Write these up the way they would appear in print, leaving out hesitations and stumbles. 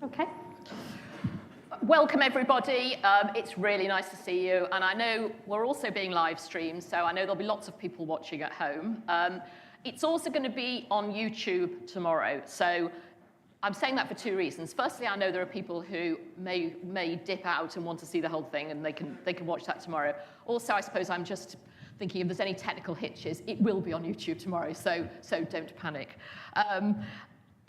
Okay. Welcome, everybody. It's really nice to see you. And I know we're also being live streamed, so I know there'll be lots of people watching at home. It's also going to be on YouTube tomorrow. So I'm saying that for two reasons. Firstly, I know there are people who may dip out and want to see the whole thing, and they can watch that tomorrow. Also, I suppose I'm just thinking if there's any technical hitches, it will be on YouTube tomorrow, so don't panic.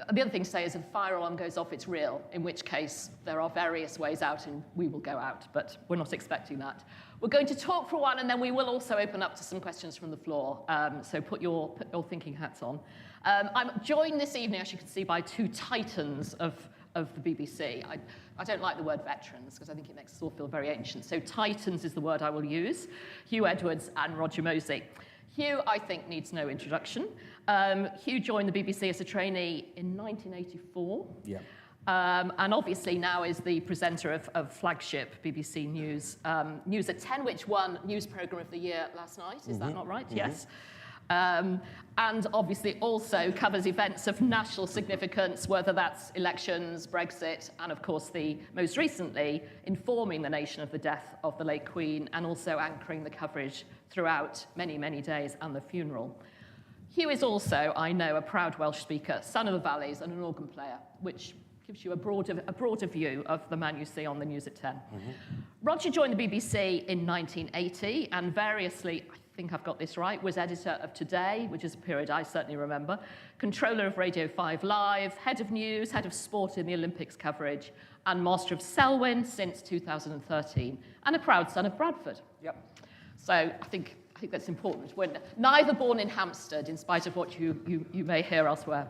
The other thing to say is if a fire alarm goes off, it's real, in which case there are various ways out and we will go out, but we're not expecting that. We're going to talk for a while and then we will also open up to some questions from the floor, so put your thinking hats on. I'm joined this evening, as you can see, by two titans of the BBC. I don't like the word veterans because I think it makes us all feel very ancient, so titans is the word I will use, Hugh Edwards and Roger Mosey. Hugh, I think, needs no introduction. Hugh joined the BBC as a trainee in 1984. Yeah. And obviously now is the presenter of flagship BBC News, News at 10, which won News Programme of the Year last night. Is that not right? Yes. And obviously also covers events of national significance, whether that's elections, Brexit, and of course most recently informing the nation of the death of the late Queen and also anchoring the coverage throughout many, many days and the funeral. Hugh is also, I know, a proud Welsh speaker, son of the Valleys and an organ player, which gives you a broader view of the man you see on the News at 10. Roger joined the BBC in 1980 and variously, I think I've got this right, was editor of Today, which is a period I certainly remember, controller of Radio 5 Live, head of news, head of sport in the Olympics coverage, and master of Selwyn since 2013, and a proud son of Bradford. Yep. So I think that's important. We're neither born in Hampstead, in spite of what you may hear elsewhere.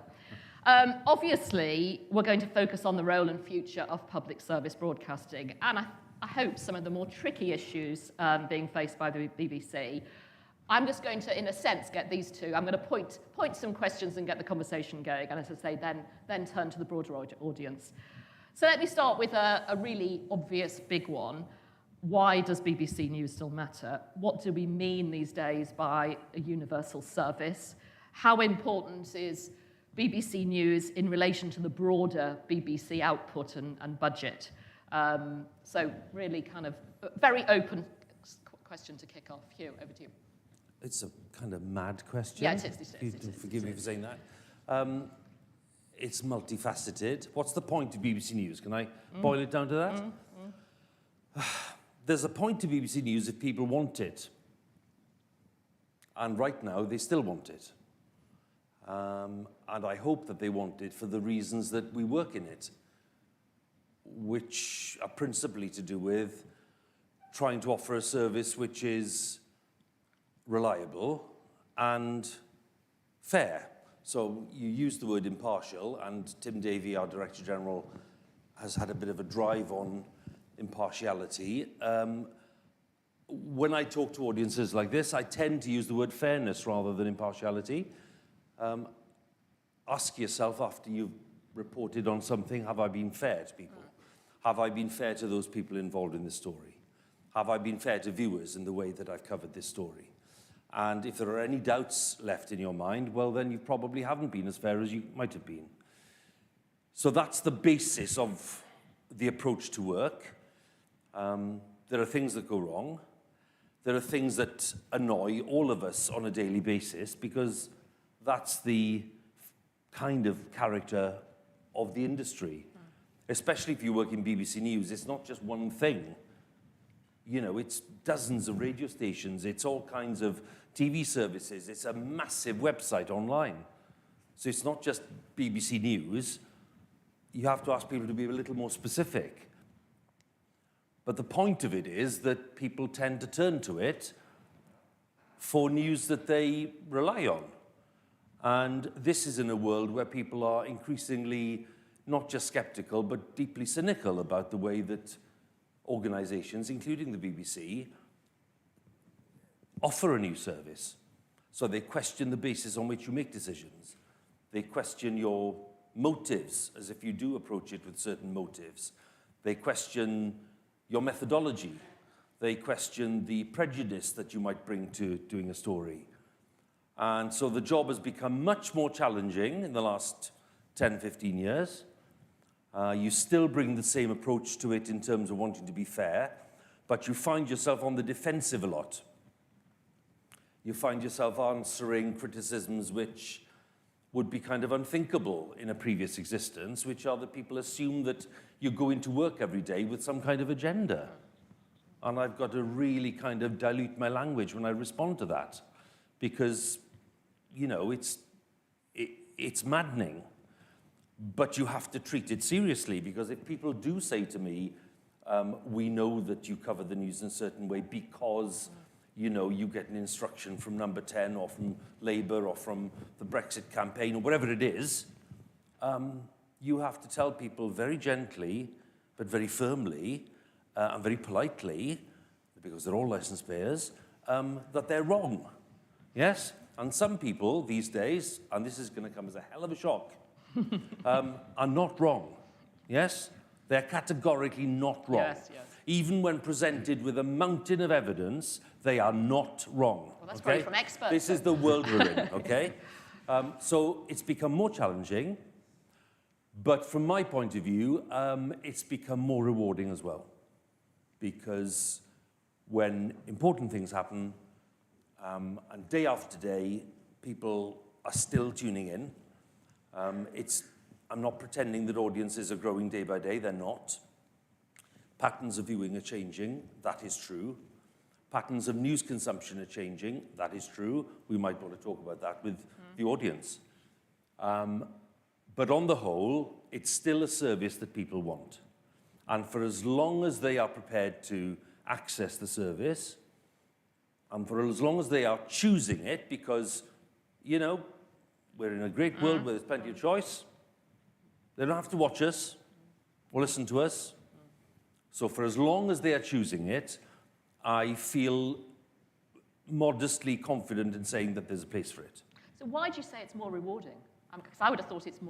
Obviously, we're going to focus on the role and future of public service broadcasting, and I hope some of the more tricky issues being faced by the BBC. I'm just going to, in a sense, get these two. I'm going to point some questions and get the conversation going, and as I say, then turn to the broader audience. So let me start with a really obvious big one. Why does BBC News still matter? What do we mean these days by a universal service? How important is BBC News in relation to the broader BBC output and budget? So really kind of a very open question to kick off. Hugh, over to you. It's a kind of mad question. Yeah, it is. Forgive me for saying that. It's multifaceted. What's the point of BBC News? Can I boil it down to that? There's a point to BBC News if people want it. And right now, they still want it. And I hope that they want it for the reasons that we work in it, which are principally to do with trying to offer a service which is reliable and fair. So you used the word impartial, and Tim Davie, our Director General, has had a bit of a drive on impartiality. When I talk to audiences like this, I tend to use the word fairness rather than impartiality. Ask yourself after you've reported on something, have I been fair to people? Have I been fair to those people involved in this story? Have I been fair to viewers in the way that I've covered this story? And if there are any doubts left in your mind, well, then you probably haven't been as fair as you might have been. So that's the basis of the approach to work. There are things that go wrong. There are things that annoy all of us on a daily basis because that's the kind of character of the industry. Especially if you work in BBC News, it's not just one thing. You know, it's dozens of radio stations, it's all kinds of TV services, it's a massive website online. So it's not just BBC News. You have to ask people to be a little more specific. But the point of it is that people tend to turn to it for news that they rely on. And this is in a world where people are increasingly not just skeptical, but deeply cynical about the way that organizations, including the BBC, offer a new service. So they question the basis on which you make decisions. They question your motives, as if you do approach it with certain motives. They question your methodology. They question the prejudice that you might bring to doing a story. And so the job has become much more challenging in the last 10, 15 years. You still bring the same approach to it in terms of wanting to be fair, but you find yourself on the defensive a lot. You find yourself answering criticisms which would be kind of unthinkable in a previous existence, which are that people assume that you go into work every day with some kind of agenda. And I've got to really kind of dilute my language when I respond to that, because, you know, it's maddening. But you have to treat it seriously, because if people do say to me, we know that you cover the news in a certain way because, you know, you get an instruction from Number 10 or from Labour or from the Brexit campaign or whatever it is, you have to tell people very gently, but very firmly, and very politely, because they're all licence payers, that they're wrong. Yes? And some people these days, and this is going to come as a hell of a shock, are not wrong. Yes? They're categorically not wrong. Yes, yes. Even when presented with a mountain of evidence, they are not wrong. Well, that's okay? probably from experts. This is the world we're in, okay? So it's become more challenging, but from my point of view, it's become more rewarding as well. Because when important things happen, and day after day, people are still tuning in. I'm not pretending that audiences are growing day by day, they're not. Patterns of viewing are changing, that is true. Patterns of news consumption are changing, that is true. We might want to talk about that with the audience. But on the whole, it's still a service that people want. And for as long as they are prepared to access the service, and for as long as they are choosing it, because, you know, we're in a great world where there's plenty of choice, they don't have to watch us or listen to us. So for as long as they are choosing it, I feel modestly confident in saying that there's a place for it. So why do you say it's more rewarding? Because I would have thought it's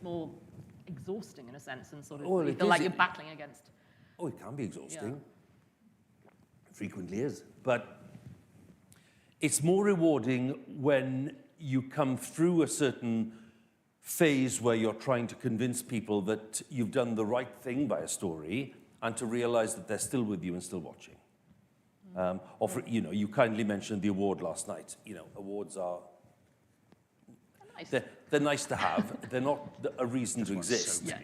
more exhausting in a sense, and sort of Oh, you feel like you're battling against. Oh, it can be exhausting. It frequently is. But it's more rewarding when you come through a certain phase where you're trying to convince people that you've done the right thing by a story, and to realize that they're still with you and still watching. Or for, you know, you kindly mentioned the award last night. You know, awards are Nice. they're nice to have. They're not a reason to exist. Yeah.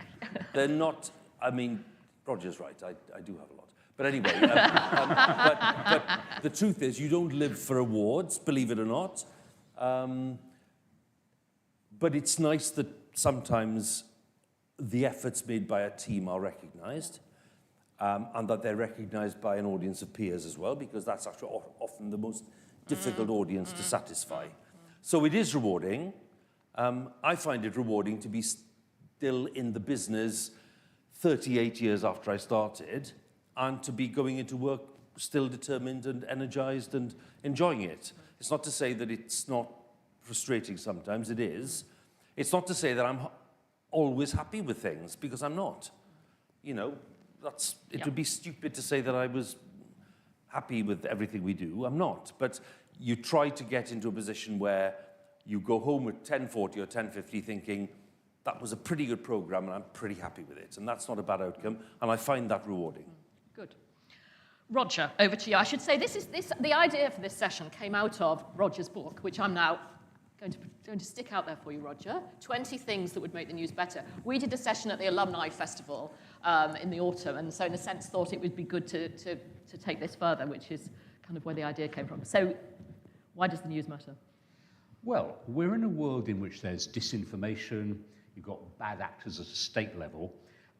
They're not. I mean, Roger's right. I do have a lot. But anyway, but the truth is, you don't live for awards, believe it or not. But it's nice that sometimes the efforts made by a team are recognised, and that they're recognised by an audience of peers as well, because that's actually often the most difficult audience to satisfy. So it is rewarding. I find it rewarding to be still in the business 38 years after I started, and to be going into work still determined and energised and enjoying it. It's not to say that it's not frustrating sometimes, it is. It's not to say that I'm always happy with things, because I'm not. You know, it would be stupid to say that I was happy with everything we do. I'm not. But you try to get into a position where you go home at 10:40 or 10:50 thinking, that was a pretty good programme and I'm pretty happy with it. And that's not a bad outcome, and I find that rewarding. Good. Roger, over to you. I should say the idea for this session came out of Roger's book, which I'm now going to stick out there for you, Roger. 20 things that would make the news better. We did a session at the Alumni Festival in the autumn, and so in a sense thought it would be good to take this further, which is kind of where the idea came from. So why does the news matter? Well, we're in a world in which there's disinformation, you've got bad actors at a state level,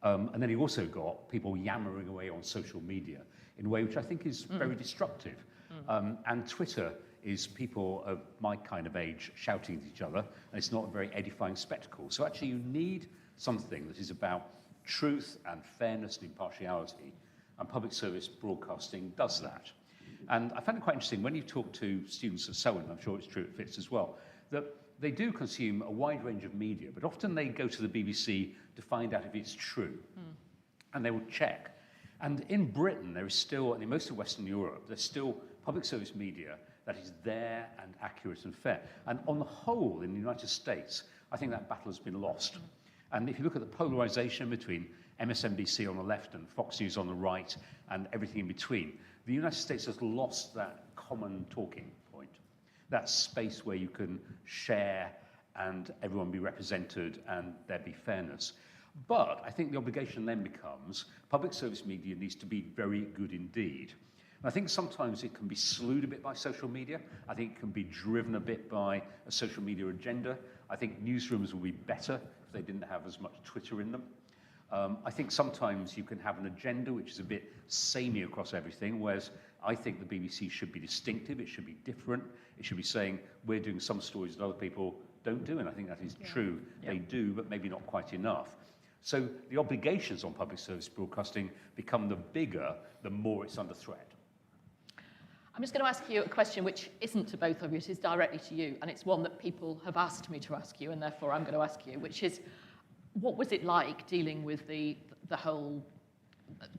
and then you've also got people yammering away on social media in a way which I think is very destructive. And Twitter is people of my kind of age shouting at each other, and it's not a very edifying spectacle. So actually you need something that is about truth and fairness and impartiality, and public service broadcasting does that. And I found it quite interesting, when you talk to students at Selwyn, I'm sure it's true at Fitz as well, that they do consume a wide range of media, but often they go to the BBC to find out if it's true. And they will check. And in Britain, there is still, and in most of Western Europe, there's still public service media that is there and accurate and fair. And on the whole, in the United States, I think that battle has been lost. And if you look at the polarization between MSNBC on the left and Fox News on the right and everything in between, the United States has lost that common talking point, that space where you can share and everyone be represented and there be fairness. But I think the obligation then becomes public service media needs to be very good indeed. And I think sometimes it can be slewed a bit by social media. I think it can be driven a bit by a social media agenda. I think newsrooms would be better if they didn't have as much Twitter in them. I think sometimes you can have an agenda which is a bit samey across everything, whereas I think the BBC should be distinctive, it should be different, it should be saying we're doing some stories that other people don't do, and I think that is true. They do, but maybe not quite enough. So the obligations on public service broadcasting become the bigger, the more it's under threat. I'm just going to ask you a question which isn't to both of you, it is directly to you, and it's one that people have asked me to ask you, and therefore I'm going to ask you, which is, what was it like dealing with the whole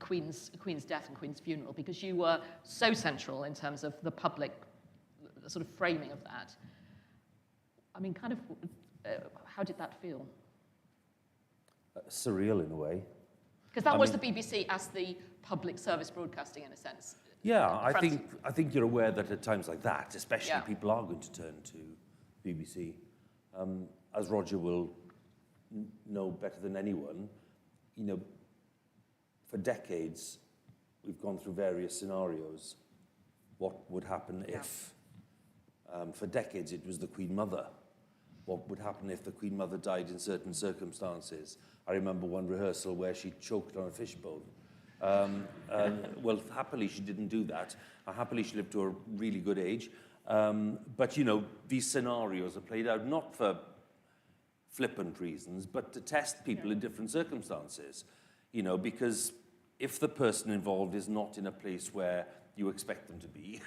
Queen's death and Queen's funeral? Because you were so central in terms of the public sort of framing of that. I mean, kind of, how did that feel? Surreal in a way. Because that was the BBC as the public service broadcasting in a sense. Yeah, I think you're aware that at times like that, especially people are going to turn to BBC. As Roger will know better than anyone, you know, for decades we've gone through various scenarios. What would happen if, for decades it was the Queen Mother. What would happen if the Queen Mother died in certain circumstances? I remember one rehearsal where she choked on a fishbone. Well, happily she didn't do that. Happily she lived to a really good age. But, you know, these scenarios are played out not for flippant reasons, but to test people in different circumstances. You know, because if the person involved is not in a place where you expect them to be,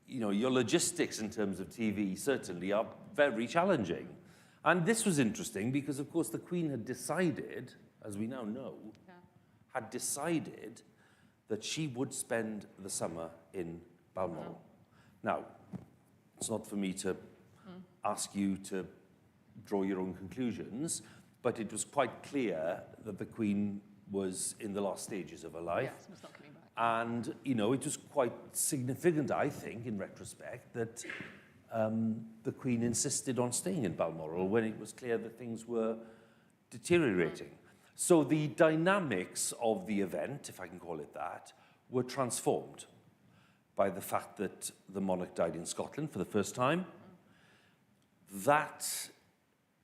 you know, your logistics in terms of TV certainly are very challenging. And this was interesting because, of course, the Queen had decided, as we now know, had decided that she would spend the summer in Balmoral. Now, it's not for me to ask you to draw your own conclusions, but it was quite clear that the Queen was in the last stages of her life. Yes, was not coming back. And, you know, it was quite significant, I think, in retrospect, that the Queen insisted on staying in Balmoral when it was clear that things were deteriorating. So the dynamics of the event, if I can call it that, were transformed by the fact that the monarch died in Scotland for the first time. That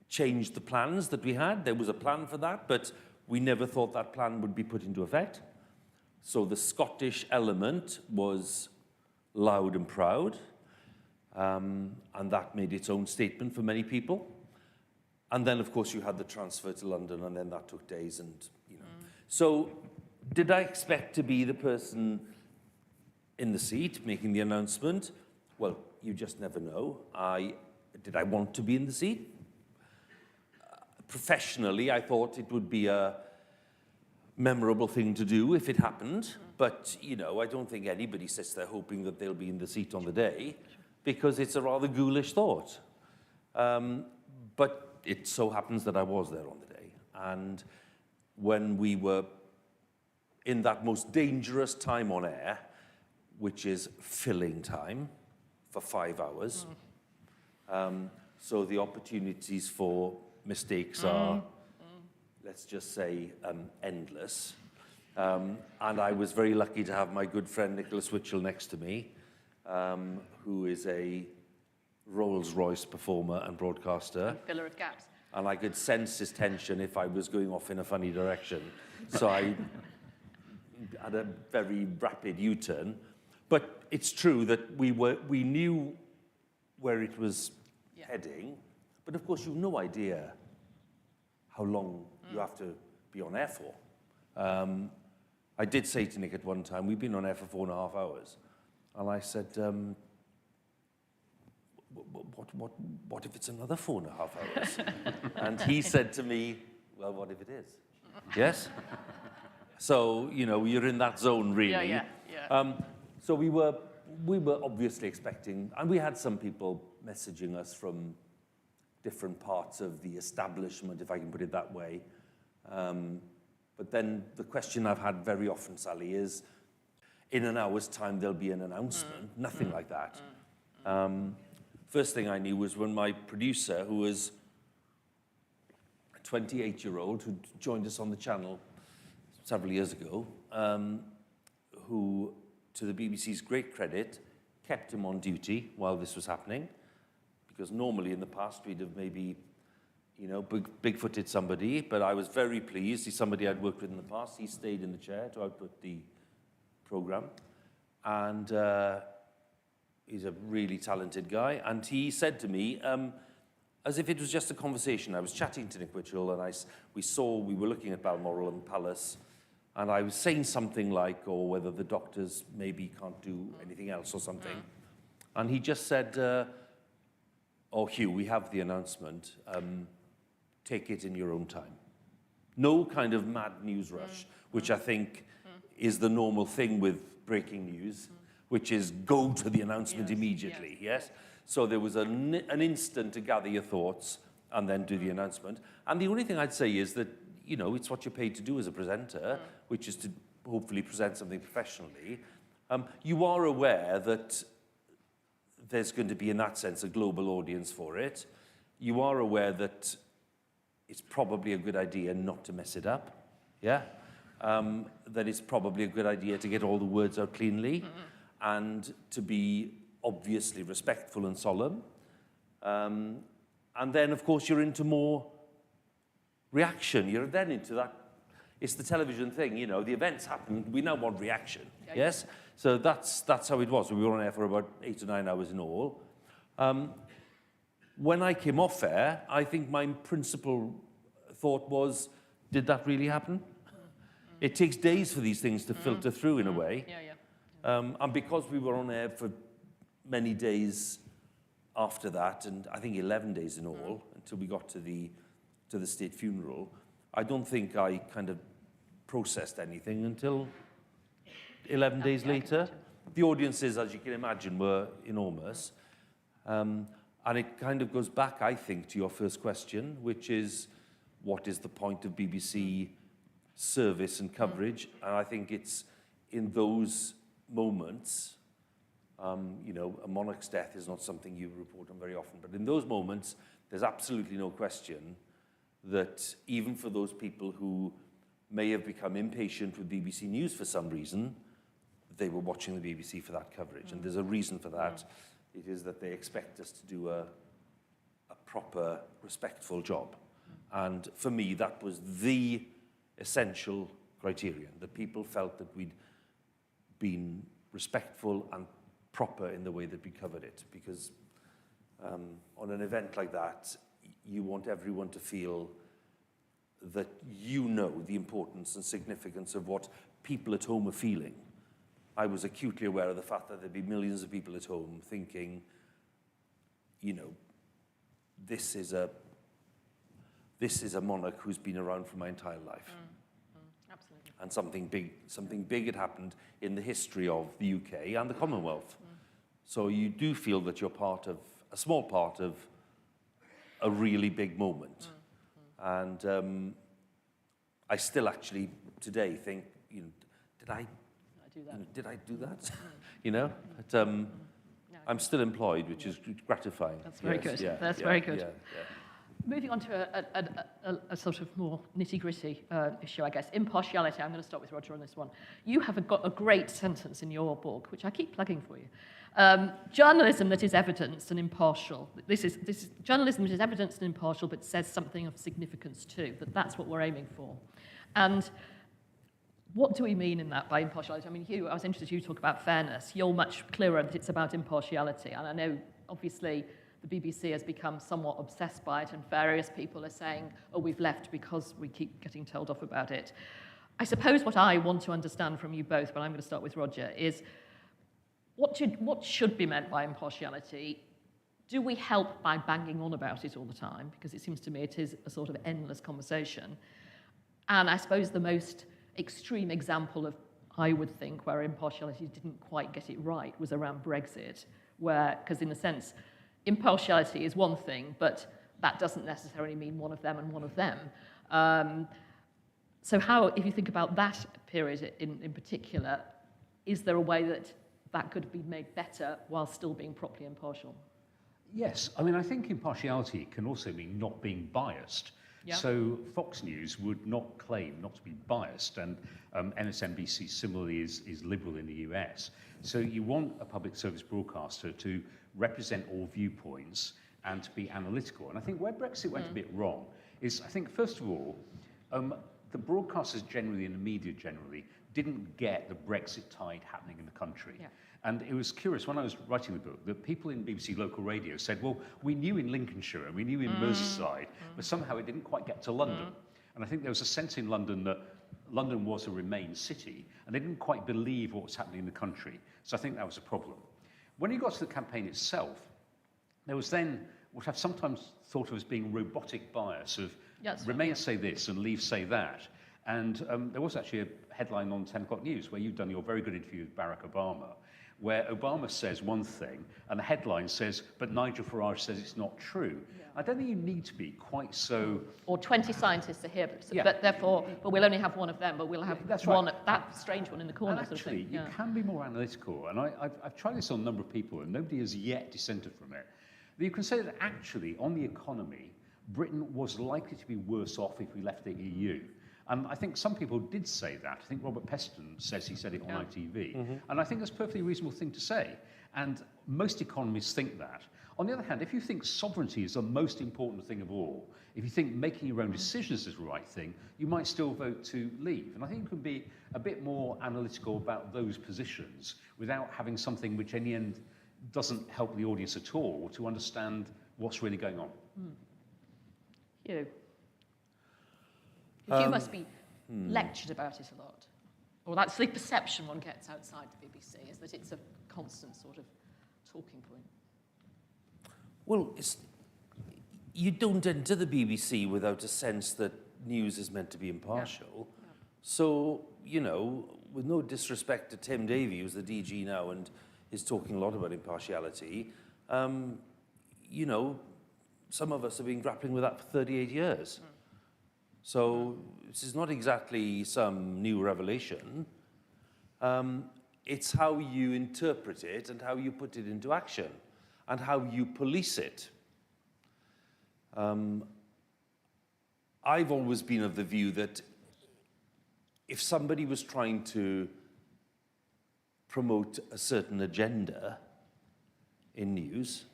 changed the plans that we had. There was a plan for that, but we never thought that plan would be put into effect. So the Scottish element was loud and proud, and that made its own statement for many people. And then, of course, you had the transfer to London, and then that took days, and, you know. So did I expect to be the person in the seat making the announcement? Well, you just never know. Did I want to be in the seat? Professionally, I thought it would be a memorable thing to do if it happened. But, you know, I don't think anybody sits there hoping that they'll be in the seat on the day, because it's a rather ghoulish thought. But it so happens that I was there on the day. And when we were in that most dangerous time on air, which is filling time for 5 hours, so the opportunities for mistakes are, let's just say, endless. And I was very lucky to have my good friend Nicholas Witchell next to me, who is a Rolls-Royce performer and broadcaster. And filler of gaps. And I could sense his tension if I was going off in a funny direction. So I had a very rapid U-turn. But it's true that we knew where it was heading. But of course, you've no idea how long you have to be on air for. I did say to Nick at one time, we've been on air for 4.5 hours. And I said, what if it's another 4.5 hours? And he said to me, well, what if it is? Yes? So, you know, you're in that zone, really. Yeah. So we were obviously expecting, and we had some people messaging us from different parts of the establishment, if I can put it that way. But then the question I've had very often, Sally, is in an hour's time there'll be an announcement. Nothing like that. First thing I knew was when my producer, who was a 28-year-old who joined us on the channel several years ago, who, to the BBC's great credit, kept him on duty while this was happening, because normally in the past we'd have maybe, you know, big-footed somebody, but I was very pleased. He's somebody I'd worked with in the past. He stayed in the chair to output the program, and he's a really talented guy. And he said to me, as if it was just a conversation, I was chatting to Nick Whitchell, and we were looking at Balmoral and Palace, and I was saying something like, or whether the doctors maybe can't do anything else or something. And he just said, oh, Hugh, we have the announcement. Take it in your own time. No kind of mad news rush, which I think is the normal thing with breaking news, which is go to the announcement immediately, yes? So there was an instant to gather your thoughts and then do the announcement. And the only thing I'd say is that, you know, it's what you're paid to do as a presenter, which is to hopefully present something professionally. You are aware that there's going to be, in that sense, a global audience for it. You are aware that it's probably a good idea not to mess it up, yeah? That it's probably a good idea to get all the words out cleanly and to be obviously respectful and solemn. And then, of course, you're into more reaction. You're then into that. It's the television thing, you know, the events happen, we now want reaction, yes? So that's how it was. We were on air for about 8 or 9 hours in all. When I came off air, I think my principal thought was, did that really happen? It takes days for these things to filter through in a way. And because we were on air for many days after that, and I think 11 days in all, until we got to the state funeral, I don't think I kind of processed anything until 11 days later. The audiences, as you can imagine, were enormous. And it kind of goes back, I think, to your first question, which is, what is the point of BBC service and coverage? And I think it's in those moments, you know, a monarch's death is not something you report on very often, but in those moments, there's absolutely no question that even for those people who may have become impatient with BBC News for some reason, they were watching the BBC for that coverage. And there's a reason for that. It is that they expect us to do a proper, respectful job. And for me, that was the essential criterion, that people felt that we'd been respectful and proper in the way that we covered it. Because on an event like that, you want everyone to feel that you know the importance and significance of what people at home are feeling. I was acutely aware of the fact that there'd be millions of people at home thinking, you know, this is a monarch who's been around for my entire life. Absolutely. And something big had happened in the history of the UK and the Commonwealth. So you do feel that you're a small part of a really big moment. And I still actually today think, you know, did I do that? You know, but, I'm still employed, which is gratifying. That's very good. Yeah, That's very good. Moving on to a sort of more nitty-gritty issue, I guess. Impartiality. I'm going to start with Roger on this one. You have got a great sentence in your book, which I keep plugging for you. Journalism that is evidenced and impartial. This is journalism that is evidenced and impartial, but says something of significance too. That's what we're aiming for. And what do we mean in that by impartiality? I mean, Hugh, I was interested you talk about fairness. You're much clearer that it's about impartiality. And I know, obviously, the BBC has become somewhat obsessed by it, and various people are saying, oh, we've left because we keep getting told off about it. I suppose what I want to understand from you both, but I'm going to start with Roger, is what should be meant by impartiality? Do we help by banging on about it all the time? Because it seems to me it is a sort of endless conversation. And I suppose the most extreme example of, I would think, where impartiality didn't quite get it right was around Brexit, where, because in a sense, impartiality is one thing, but that doesn't necessarily mean one of them and one of them. So how, if you think about that period in particular, is there a way that that could be made better while still being properly impartial? Yes, I mean, I think impartiality can also mean not being biased. Yeah. So Fox News would not claim not to be biased, and MSNBC similarly is liberal in the US. So you want a public service broadcaster to represent all viewpoints and to be analytical. And I think where Brexit went a bit wrong is, I think, first of all, the broadcasters generally and the media generally didn't get the Brexit tide happening in the country. Yeah. And it was curious, when I was writing the book, that people in BBC local radio said, well, we knew in Lincolnshire and we knew in Merseyside, but somehow it didn't quite get to London. And I think there was a sense in London that London was a Remain city, and they didn't quite believe what was happening in the country. So I think that was a problem. When you got to the campaign itself, there was then what I've sometimes thought of as being robotic bias of Remain say this and Leave say that. And there was actually a headline on 10 o'clock news where you've done your very good interview with Barack Obama, where Obama says one thing and the headline says, but Nigel Farage says it's not true. Yeah. I don't think you need to be quite so... Or 20 scientists are here, but therefore, but we'll only have one of them, but we'll have one, that strange one in the corner. And actually, sort of thing. You can be more analytical, and I've tried this on a number of people, and nobody has yet dissented from it. But you can say that actually, on the economy, Britain was likely to be worse off if we left the EU. And I think some people did say that. I think Robert Peston says he said it on ITV. And I think that's a perfectly reasonable thing to say. And most economists think that. On the other hand, if you think sovereignty is the most important thing of all, if you think making your own decisions is the right thing, you might still vote to leave. And I think you can be a bit more analytical about those positions without having something which in the end doesn't help the audience at all to understand what's really going on. You must be lectured about it a lot. Or that's the perception one gets outside the BBC, is that it's a constant sort of talking point. Well, you don't enter the BBC without a sense that news is meant to be impartial. Yeah. Yeah. So, you know, with no disrespect to Tim Davie, who's the DG now and is talking a lot about impartiality, you know, some of us have been grappling with that for 38 years. So this is not exactly some new revelation. It's how you interpret it and how you put it into action and how you police it. I've always been of the view that if somebody was trying to promote a certain agenda in news,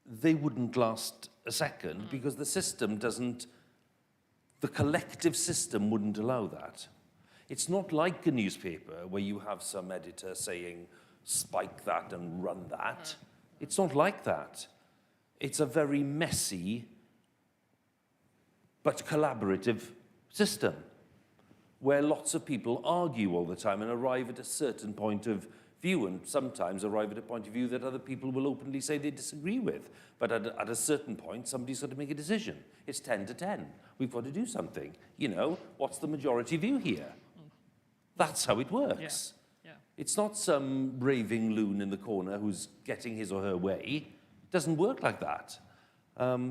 they wouldn't last a second because the system doesn't, the collective system wouldn't allow that. It's not like a newspaper where you have some editor saying, spike that and run that. It's not like that. It's a very messy but collaborative system where lots of people argue all the time and arrive at a certain point of view, and sometimes arrive at a point of view that other people will openly say they disagree with. But at a certain point, somebody's got to make a decision. It's 10 to 10. We've got to do something. You know, what's the majority view here? That's how it works. Yeah. Yeah. It's not some raving loon in the corner who's getting his or her way. It doesn't work like that.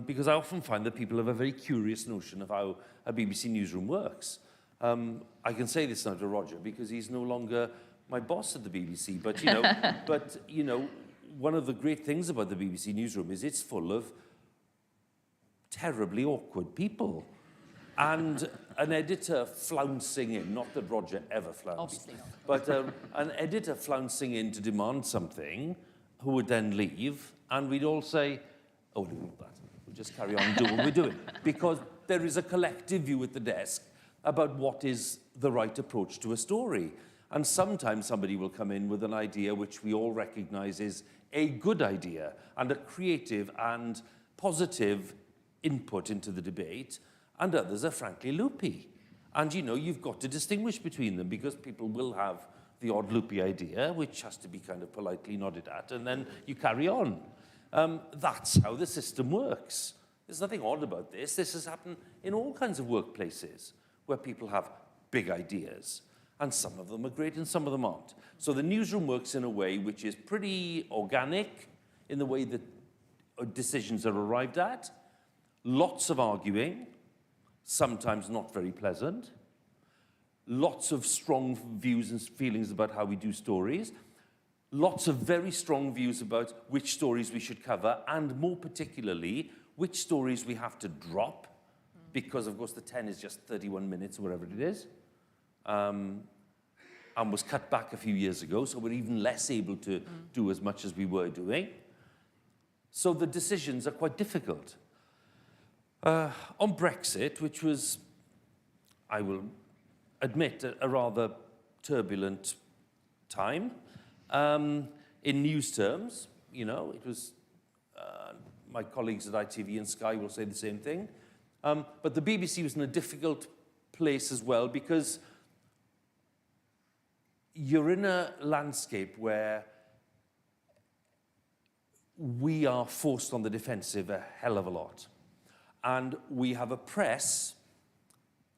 Because I often find that people have a very curious notion of how a BBC newsroom works. I can say this now to Roger because he's no longer my boss at the BBC, but you know, one of the great things about the BBC newsroom is it's full of terribly awkward people. And an editor flouncing in, not that Roger ever flounced, obviously not, but an editor flouncing in to demand something, who would then leave, and we'd all say, oh, we'll just carry on and do what we're doing. Because there is a collective view at the desk about what is the right approach to a story. And sometimes somebody will come in with an idea which we all recognize is a good idea and a creative and positive input into the debate, and others are frankly loopy. And, you know, you've got to distinguish between them because people will have the odd loopy idea, which has to be kind of politely nodded at, and then you carry on. That's how the system works. There's nothing odd about this. This has happened in all kinds of workplaces where people have big ideas. And some of them are great and some of them aren't. So the newsroom works in a way which is pretty organic in the way that decisions are arrived at, lots of arguing, sometimes not very pleasant, lots of strong views and feelings about how we do stories, lots of very strong views about which stories we should cover, and more particularly, which stories we have to drop, because, of course, the 10 is just 31 minutes or whatever it is, and was cut back a few years ago, so we're even less able to do as much as we were doing. So the decisions are quite difficult. On Brexit, which was, I will admit, a rather turbulent time, in news terms, you know, it was, my colleagues at ITV and Sky will say the same thing, but the BBC was in a difficult place as well, because you're in a landscape where we are forced on the defensive a hell of a lot. And we have a press,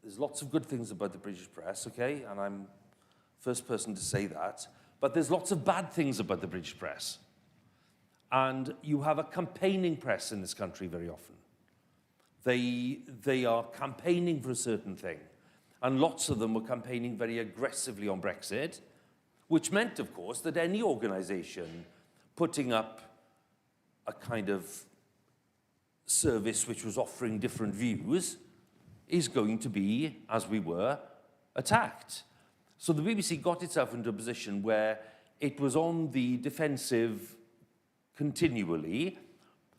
there's lots of good things about the British press, okay, and I'm the first person to say that, but there's lots of bad things about the British press. And you have a campaigning press in this country very often. They are campaigning for a certain thing. And lots of them were campaigning very aggressively on Brexit, which meant, of course, that any organisation putting up a kind of service which was offering different views is going to be, as we were, attacked. So the BBC got itself into a position where it was on the defensive continually,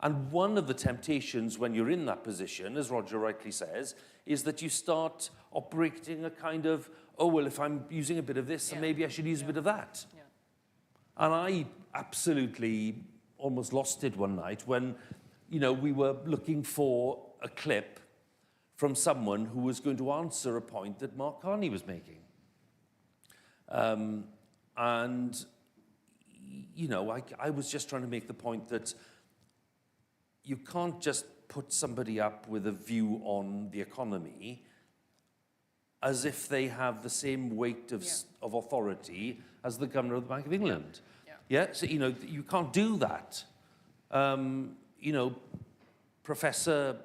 and one of the temptations when you're in that position, as Roger rightly says, is that you start operating a kind of, oh, well, if I'm using a bit of this, then maybe I should use a bit of that. Yeah. And I absolutely almost lost it one night when, you know, we were looking for a clip from someone who was going to answer a point that Mark Carney was making. And, you know, I was just trying to make the point that you can't just put somebody up with a view on the economy as if they have the same weight of authority as the Governor of the Bank of England. Yeah, so, you know, you can't do that. You know, Professor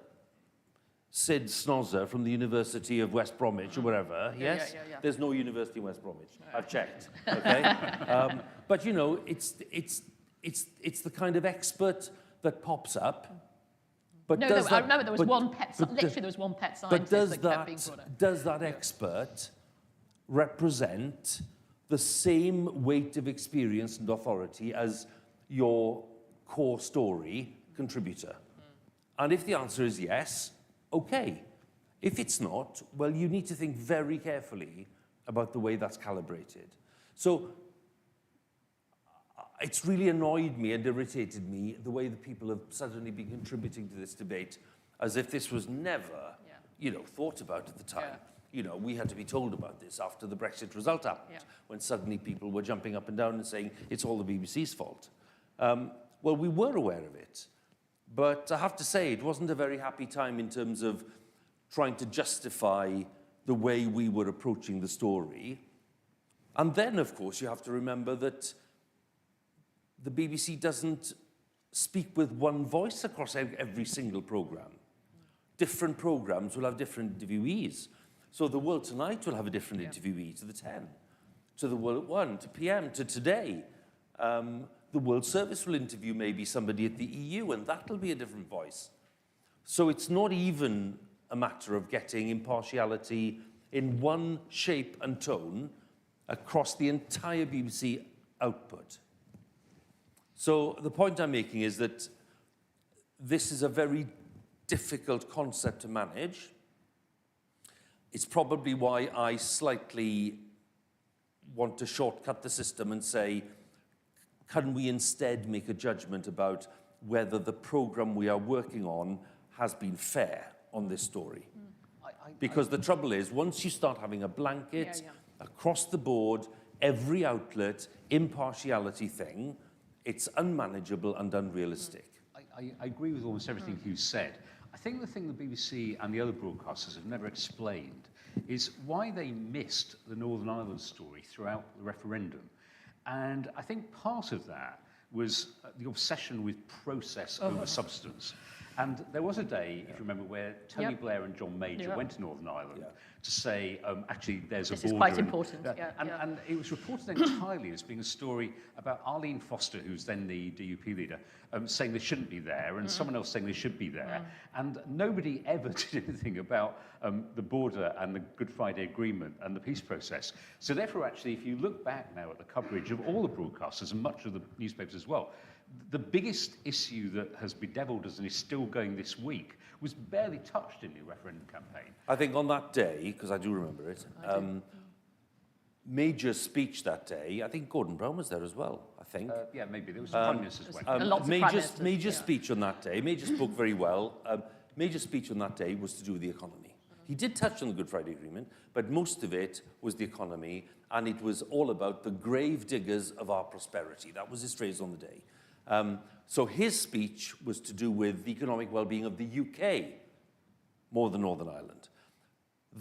Sid Snozzer from the University of West Bromwich or wherever, yes? Yeah. There's no university in West Bromwich. I've checked, okay? But, you know, it's the kind of expert that pops up. But no, I remember there was one pet, literally there was one pet scientist that kept being brought up. Does that expert represent the same weight of experience and authority as your core story contributor? And if the answer is yes, okay. If it's not, well, you need to think very carefully about the way that's calibrated. So it's really annoyed me and irritated me the way that people have suddenly been contributing to this debate as if this was never, you know, thought about at the time. Yeah. You know, we had to be told about this after the Brexit result happened, when suddenly people were jumping up and down and saying it's all the BBC's fault. Well, we were aware of it, but I have to say it wasn't a very happy time in terms of trying to justify the way we were approaching the story. And then, of course, you have to remember that the BBC doesn't speak with one voice across every single programme. Different programmes will have different interviewees. So The World Tonight will have a different interviewee to the 10, to The World at 1, to PM, to Today. The World Service will interview maybe somebody at the EU, and that'll be a different voice. So it's not even a matter of getting impartiality in one shape and tone across the entire BBC output. So the point I'm making is that this is a very difficult concept to manage. It's probably why I slightly want to shortcut the system and say, can we instead make a judgment about whether the programme we are working on has been fair on this story? Because the trouble is, once you start having a blanket across the board, every outlet, impartiality thing, it's unmanageable and unrealistic. I agree with almost everything you said. I think the thing the BBC and the other broadcasters have never explained is why they missed the Northern Ireland story throughout the referendum. And I think part of that was the obsession with process over substance. And there was a day, if you remember, where Tony Blair and John Major went to Northern Ireland to say, actually, there's a border. This is quite important, And it was reported entirely as being a story about Arlene Foster, who's then the DUP leader, saying they shouldn't be there, and someone else saying they should be there. And nobody ever did anything about the border and the Good Friday Agreement and the peace process. So therefore, actually, if you look back now at the coverage of all the broadcasters and much of the newspapers as well, the biggest issue that has bedeviled us and is still going this week was barely touched in the referendum campaign. I think on that day, because I do remember it, Major's speech that day, I think Gordon Brown was there as well, I think. Yeah, maybe. There was some Prime Minister's went. Major's speech on that day, Major spoke very well. Major's speech on that day was to do with the economy. He did touch on the Good Friday Agreement, but most of it was the economy, and it was all about the grave diggers of our prosperity. That was his phrase on the day. So his speech was to do with the economic well-being of the UK more than Northern Ireland.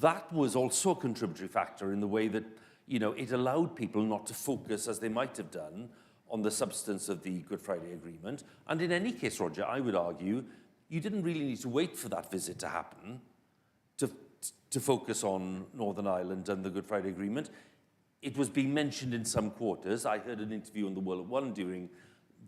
That was also a contributory factor in the way that, you know, it allowed people not to focus, as they might have done, on the substance of the Good Friday Agreement. And in any case, Roger, I would argue, you didn't really need to wait for that visit to happen to focus on Northern Ireland and the Good Friday Agreement. It was being mentioned in some quarters. I heard an interview on the World at One during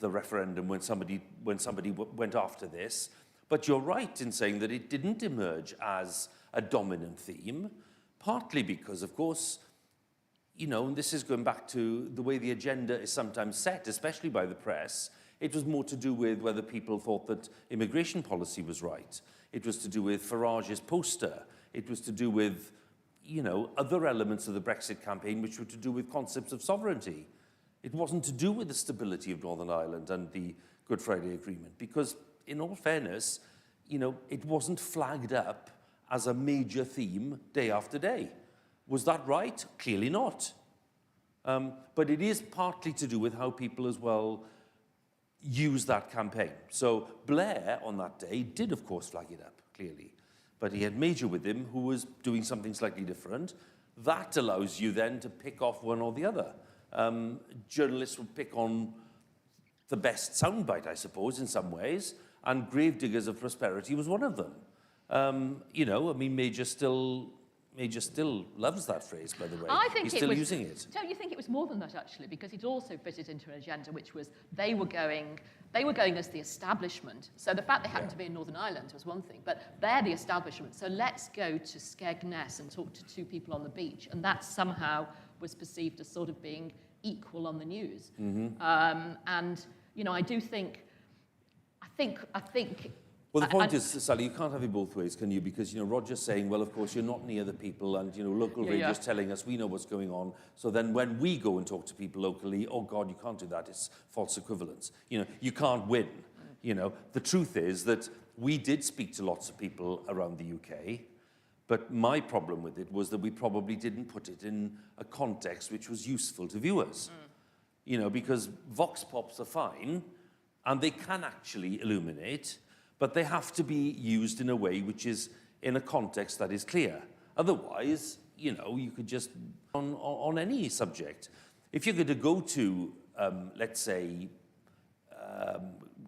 the referendum when somebody went after this. But you're right in saying that it didn't emerge as a dominant theme, partly because, of course, you know, and this is going back to the way the agenda is sometimes set, especially by the press. It was more to do with whether people thought that immigration policy was right. It was to do with Farage's poster. It was to do with, you know, other elements of the Brexit campaign which were to do with concepts of sovereignty. It wasn't to do with the stability of Northern Ireland and the Good Friday Agreement, because, in all fairness, you know, it wasn't flagged up as a major theme day after day. Was that right? Clearly not. But it is partly to do with how people as well use that campaign. So Blair, on that day, did, of course, flag it up, clearly. But he had Major with him, who was doing something slightly different. That allows you then to pick off one or the other. Journalists would pick on the best soundbite, I suppose, in some ways, and Gravediggers of Prosperity was one of them. You know, I mean, Major still loves that phrase, by the way. I think he's still using it. Don't you think it was more than that, actually? Because it also fitted into an agenda which was they were going as the establishment. So the fact they happened to be in Northern Ireland was one thing, but they're the establishment. So let's go to Skegness and talk to two people on the beach. And that somehow was perceived as sort of being equal on the news. And, you know, I think well, the point is, Sally, you can't have it both ways, can you? Because, you know, Roger's saying, well, of course, you're not near the people, and, you know, local radio's telling us we know what's going on. So then when we go and talk to people locally, oh, God, you can't do that. It's false equivalence. You know, you can't win. You know, the truth is that we did speak to lots of people around the UK, but my problem with it was that we probably didn't put it in a context which was useful to viewers. You know, because vox pops are fine, and they can actually illuminate, but they have to be used in a way which is in a context that is clear. Otherwise, you know, you could just, on any subject. If you're going to go to, let's say,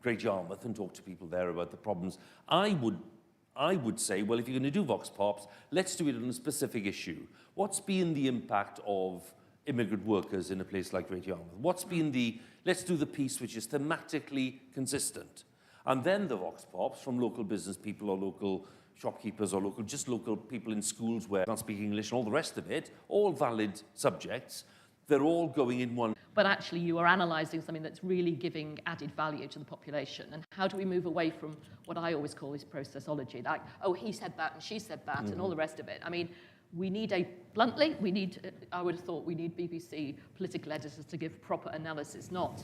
Great Yarmouth and talk to people there about the problems, I would say, well, if you're going to do Vox Pops, let's do it on a specific issue. What's been the impact of immigrant workers in a place like Great Yarmouth? What's been let's do the piece which is thematically consistent. And then the Vox Pops from local business people or local shopkeepers or local people in schools where they don't speak English and all the rest of it, all valid subjects, they're all going in one. But actually you are analysing something that's really giving added value to the population. And how do we move away from what I always call this processology, like, oh, he said that and she said that and all the rest of it. I mean, we need I would have thought we need BBC political editors to give proper analysis, not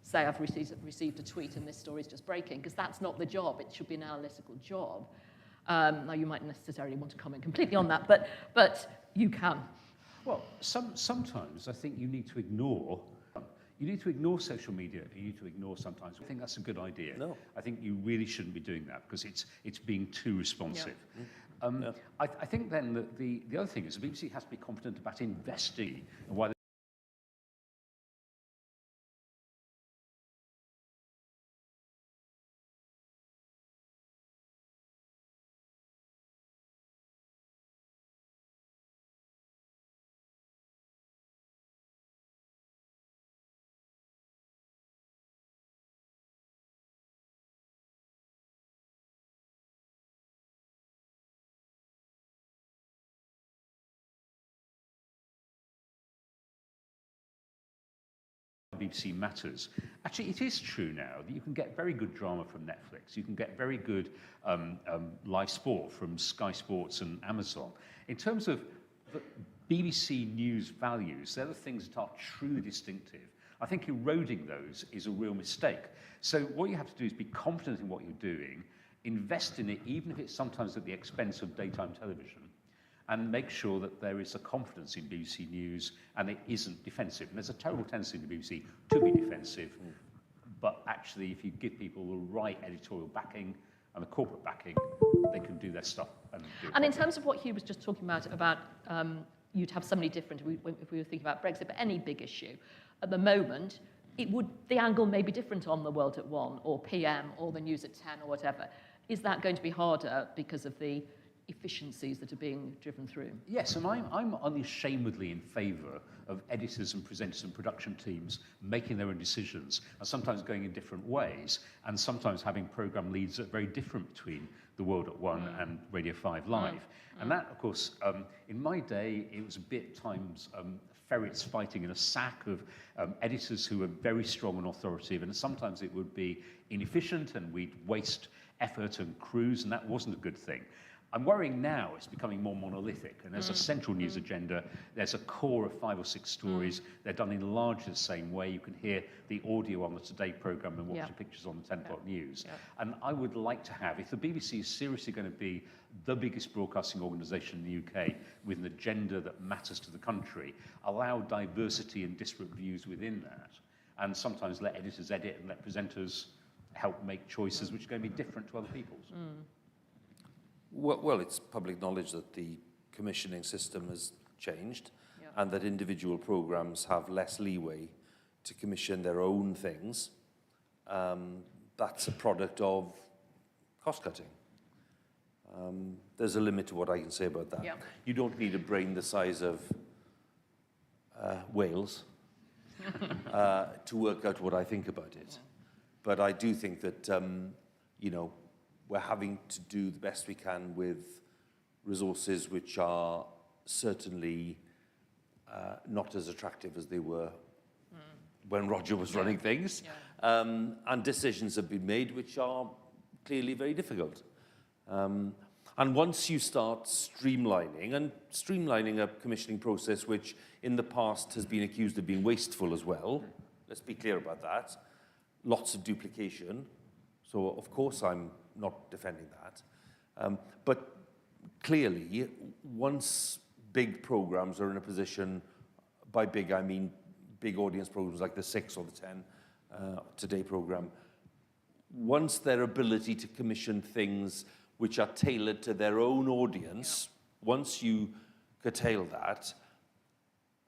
say I've received a tweet and this story is just breaking, because that's not the job. It should be an analytical job. Now, you might necessarily want to comment completely on that, but you can. Well, sometimes I think you need to ignore social media. You need to ignore sometimes. I think that's a good idea. No. I think you really shouldn't be doing that because it's being too responsive. Yeah. I think then that the other thing is the BBC has to be confident about investing and why BBC matters. Actually, it is true now that you can get very good drama from Netflix. You can get very good live sport from Sky Sports and Amazon. In terms of the BBC News values, they're the things that are truly distinctive. I think eroding those is a real mistake. So what you have to do is be confident in what you're doing, invest in it, even if it's sometimes at the expense of daytime television, and make sure that there is a confidence in BBC News and it isn't defensive. And there's a terrible tendency in the BBC to be defensive, but actually if you give people the right editorial backing and the corporate backing, they can do their stuff. And in terms of what Hugh was just talking about you'd have somebody different if we were thinking about Brexit, but any big issue, at the moment, the angle may be different on the World at 1 or PM or the News at 10 or whatever. Is that going to be harder because of the efficiencies that are being driven through? Yes, and I'm unashamedly in favour of editors and presenters and production teams making their own decisions and sometimes going in different ways and sometimes having programme leads that are very different between the World at 1 and Radio 5 Live. And that, of course, in my day, it was a bit times ferrets fighting in a sack of editors who were very strong and authoritative, and sometimes it would be inefficient and we'd waste effort and crews, and that wasn't a good thing. I'm worrying now it's becoming more monolithic, and there's a central news agenda, there's a core of 5 or 6 stories, they're done in largely the same way. You can hear the audio on the Today programme and watch the pictures on the 10 o'clock news. And I would like to have, if the BBC is seriously going to be the biggest broadcasting organisation in the UK with an agenda that matters to the country, allow diversity and disparate views within that, and sometimes let editors edit and let presenters help make choices which are going to be different to other people's. Well, it's public knowledge that the commissioning system has changed and that individual programmes have less leeway to commission their own things. That's a product of cost-cutting. There's a limit to what I can say about that. You don't need a brain the size of Wales to work out what I think about it. But I do think that, you know, we're having to do the best we can with resources which are certainly not as attractive as they were when Roger was running things. And decisions have been made which are clearly very difficult. And once you start streamlining a commissioning process which in the past has been accused of being wasteful as well, let's be clear about that, lots of duplication, so of course I'm not defending that. But clearly, once big programs are in a position, by big I mean big audience programs like the 6 or the 10 Today program, once their ability to commission things which are tailored to their own audience, once you curtail that,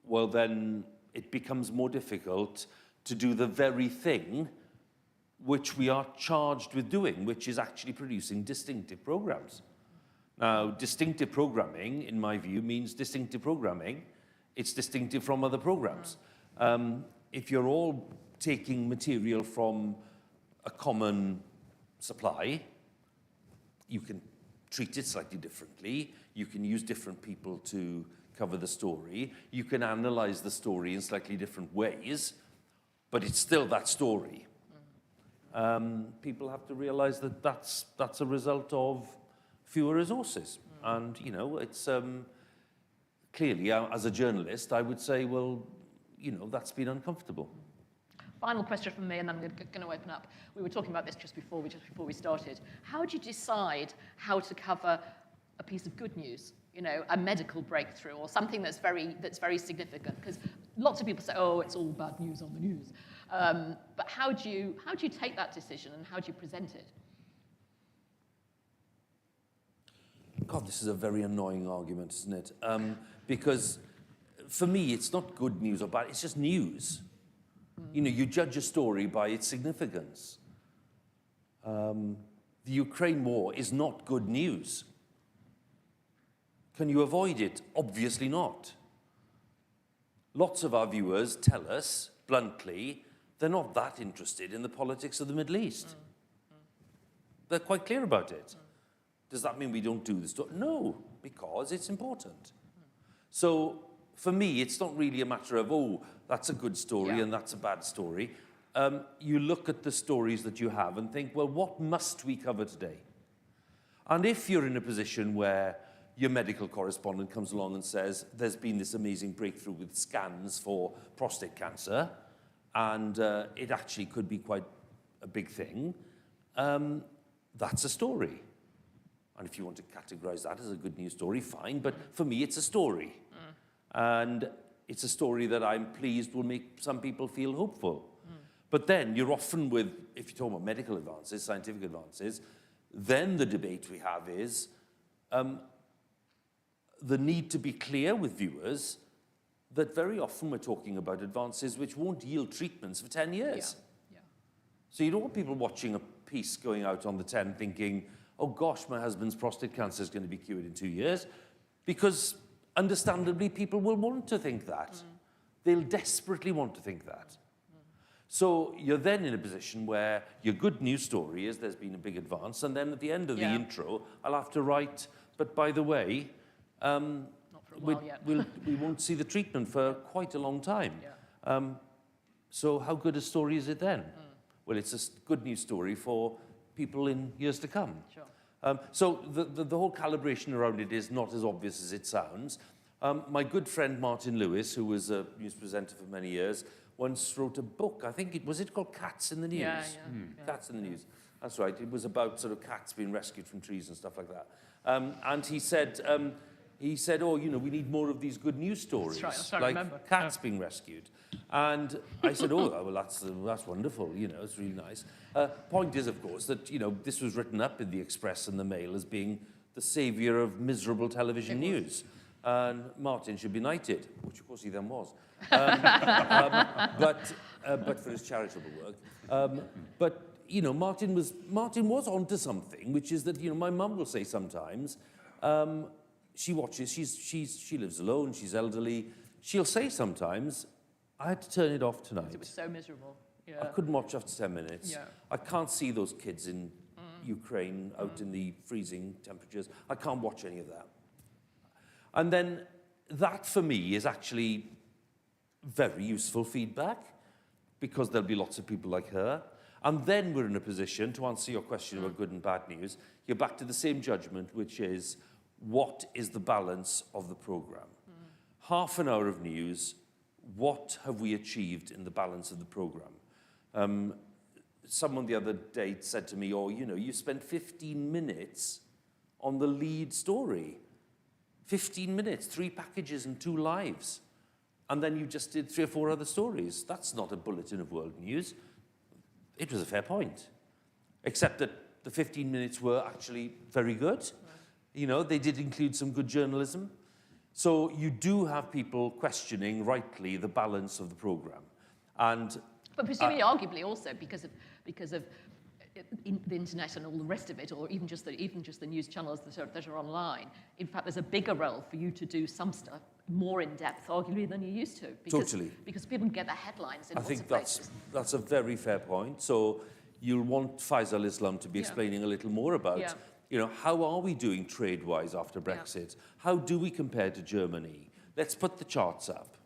well then it becomes more difficult to do the very thing which we are charged with doing, which is actually producing distinctive programs. Now, distinctive programming, in my view, means distinctive programming. It's distinctive from other programs. If you're all taking material from a common supply, you can treat it slightly differently. You can use different people to cover the story. You can analyze the story in slightly different ways, but it's still that story. People have to realize that that's a result of fewer resources. And, you know, it's clearly, as a journalist, I would say, well, you know, that's been uncomfortable. Final question from me, and then I'm going to open up. We were talking about this just before we started. How do you decide how to cover a piece of good news? You know, a medical breakthrough or something that's very significant? Because lots of people say, "Oh, it's all bad news on the news." But how do you take that decision and how do you present it? God, this is a very annoying argument, isn't it? Because for me, it's not good news or bad, it's just news. You know, you judge a story by its significance. The Ukraine war is not good news. Can you avoid it? Obviously not. Lots of our viewers tell us, bluntly, they're not that interested in the politics of the Middle East. They're quite clear about it. Does that mean we don't do the story? No, because it's important. So for me, it's not really a matter of, oh, that's a good story Yeah. and that's a bad story. You look at the stories that you have and think, well, what must we cover today? And if you're in a position where your medical correspondent comes along and says, there's been this amazing breakthrough with scans for prostate cancer, and it actually could be quite a big thing, that's a story. And if you want to categorize that as a good news story, fine. But for me, it's a story. And it's a story that I'm pleased will make some people feel hopeful. But then you're often with, if you're talking about medical advances, scientific advances, then the debate we have is the need to be clear with viewers that very often we're talking about advances which won't yield treatments for 10 years. Yeah. So you don't want people watching a piece going out on the 10 thinking, oh gosh, my husband's prostate cancer is going to be cured in 2 years, because understandably people will want to think that. They'll desperately want to think that. So you're then in a position where your good news story is there's been a big advance, and then at the end of the intro, I'll have to write, but by the way, Not for a while yet. we won't see the treatment for quite a long time. Yeah. So how good a story is it then? Well, it's a good news story for people in years to come. Sure. So the whole calibration around it is not as obvious as it sounds. My good friend Martin Lewis, who was a news presenter for many years, once wrote a book. I think was it called Cats in the News? Yeah. Cats in the News. That's right. It was about sort of cats being rescued from trees and stuff like that. And he said, oh, you know, we need more of these good news stories, That's right, I like remember. cats being rescued. And I said, oh, well, that's wonderful. You know, it's really nice. Point is, of course, that you know this was written up in the Express and the Mail as being the saviour of miserable television news. And Martin should be knighted, which of course he then was. But for his charitable work. But you know, Martin was onto something, which is that you know my mum will say sometimes, she watches, she lives alone, she's elderly. She'll say sometimes, I had to turn it off tonight. It was so miserable. Yeah. I couldn't watch after 10 minutes. Yeah. I can't see those kids in Ukraine out in the freezing temperatures. I can't watch any of that. And then that for me is actually very useful feedback, because there'll be lots of people like her. And then we're in a position to answer your question about good and bad news. You're back to the same judgment, which is, what is the balance of the programme? Half an hour of news, what have we achieved in the balance of the programme? Someone the other day said to me, oh, you know, you spent 15 minutes on the lead story. 15 minutes, 3 packages and 2 lives. And then you just did 3 or 4 other stories. That's not a bulletin of world news. It was a fair point. Except that the 15 minutes were actually very good. Right. You know, they did include some good journalism. So you do have people questioning, rightly, the balance of the programme. But presumably, arguably, also because of the internet and all the rest of it, or even just the news channels that are online. In fact, there's a bigger role for you to do some stuff more in depth, arguably, than you used to. Totally. Because people get the headlines in I lots think of places. that's a very fair point. So you'll want Faisal Islam to be explaining a little more about, you know, how are we doing trade-wise after Brexit? How do we compare to Germany? Let's put the charts up.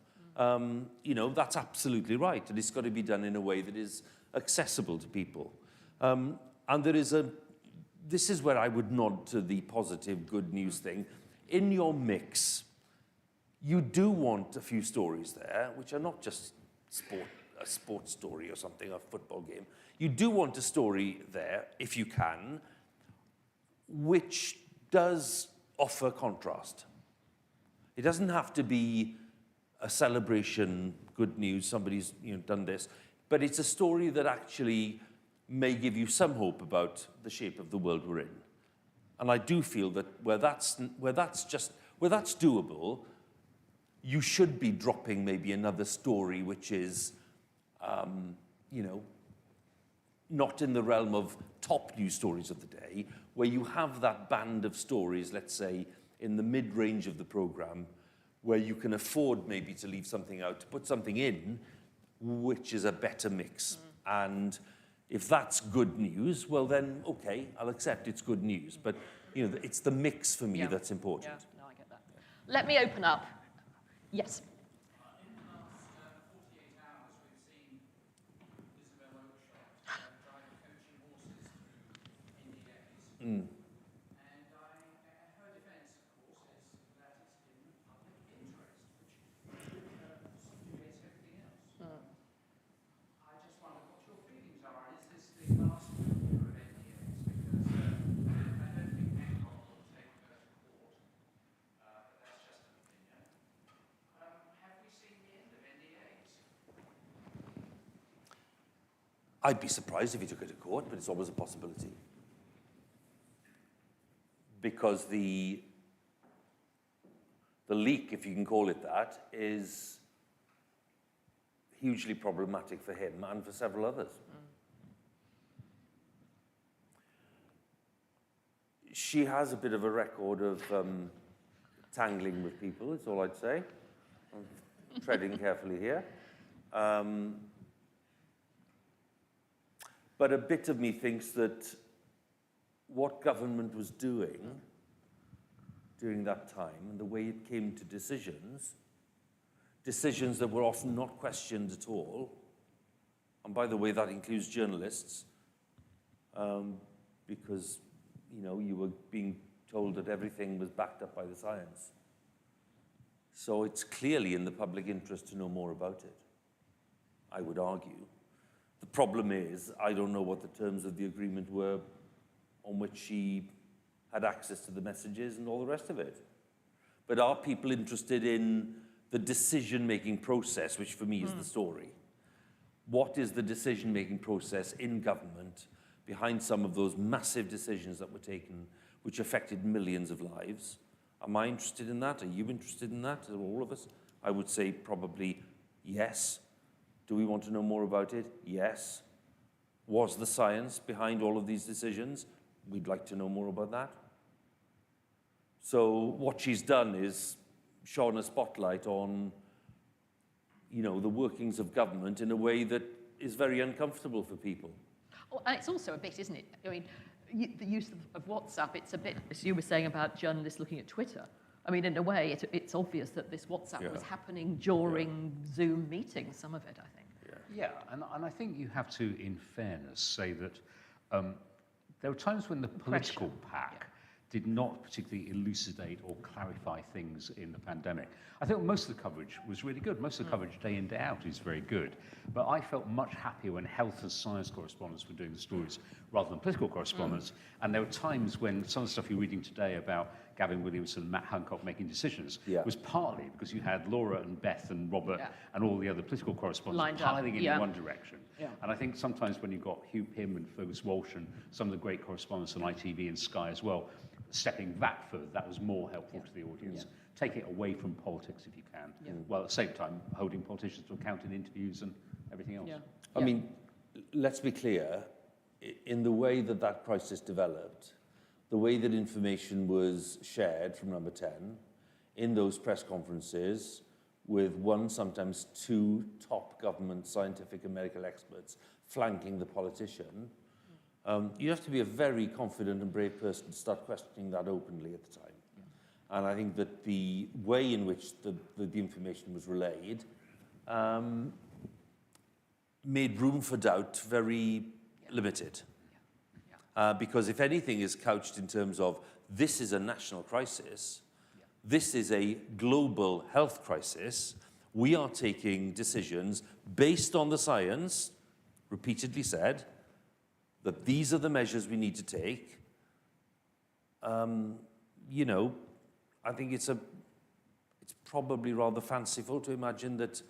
You know, that's absolutely right. And it's got to be done in a way that is accessible to people. And this is where I would nod to the positive good news thing. In your mix, you do want a few stories there, which are not just a sports story or something, a football game. You do want a story there, if you can, which does offer contrast. It doesn't have to be a celebration, good news, somebody's done this, but it's a story that actually may give you some hope about the shape of the world we're in. And I do feel that where that's doable, you should be dropping maybe another story which is, not in the realm of top news stories of the day, where you have that band of stories, let's say, in the mid-range of the programme, where you can afford maybe to leave something out, to put something in, which is a better mix. And if that's good news, well then, okay, I'll accept it's good news. But, you know, it's the mix for me that's important. Yeah, no, I get that. Let me open up Yes. In the last 48 hours, we've seen Isabel Oakeshott drive coaching horses through NDAs. Mm. And her defence, of course, is that it's in the public interest, which subjugates everything else. I just wonder what your feelings are. Is this the last year of NDAs? Because I don't think Hancock will take her to court, but that's just an opinion. Have we seen the end of NDAs? I'd be surprised if he took it to court, but it's always a possibility. Because the leak, if you can call it that, is hugely problematic for him and for several others. She has a bit of a record of tangling with people, is all I'd say. I'm treading carefully here. But a bit of me thinks that what government was doing during that time and the way it came to decisions that were often not questioned at all, and by the way, that includes journalists, because, you know, you were being told that everything was backed up by the science. So it's clearly in the public interest to know more about it, I would argue. The problem is, I don't know what the terms of the agreement were on which she had access to the messages and all the rest of it. But are people interested in the decision-making process, which for me is the story? What is the decision-making process in government behind some of those massive decisions that were taken, which affected millions of lives? Am I interested in that? Are you interested in that? Are all of us? I would say probably yes. Do we want to know more about it? Yes. Was the science behind all of these decisions? We'd like to know more about that. So what she's done is shone a spotlight on, you know, the workings of government in a way that is very uncomfortable for people. Oh, and it's also a bit, isn't it? I mean, the use of WhatsApp, it's a bit, as you were saying about journalists looking at Twitter. I mean, in a way, it's obvious that this WhatsApp was happening during Zoom meetings, some of it, I think. Yeah, and I think you have to, in fairness, say that there were times when the political pack did not particularly elucidate or clarify things in the pandemic. I think most of the coverage was really good. Most of the coverage day in, day out is very good. But I felt much happier when health and science correspondents were doing the stories rather than political correspondents. And there were times when some of the stuff you're reading today about Gavin Williamson and Matt Hancock making decisions was partly because you had Laura and Beth and Robert and all the other political correspondents piling in one direction. And I think sometimes when you've got Hugh Pym and Fergus Walsh and some of the great correspondents on ITV and Sky as well, stepping back further, that was more helpful to the audience. Take it away from politics if you can, while at the same time holding politicians to account in interviews and everything else. I mean, let's be clear, in the way that that crisis developed, the way that information was shared from Number 10, in those press conferences, with one, sometimes two top government scientific and medical experts flanking the politician, you have to be a very confident and brave person to start questioning that openly at the time. And I think that the way in which the information was relayed made room for doubt very limited. Because if anything is couched in terms of this is a national crisis, this is a global health crisis, we are taking decisions based on the science, repeatedly said, that these are the measures we need to take. You know, I think it's probably rather fanciful to imagine that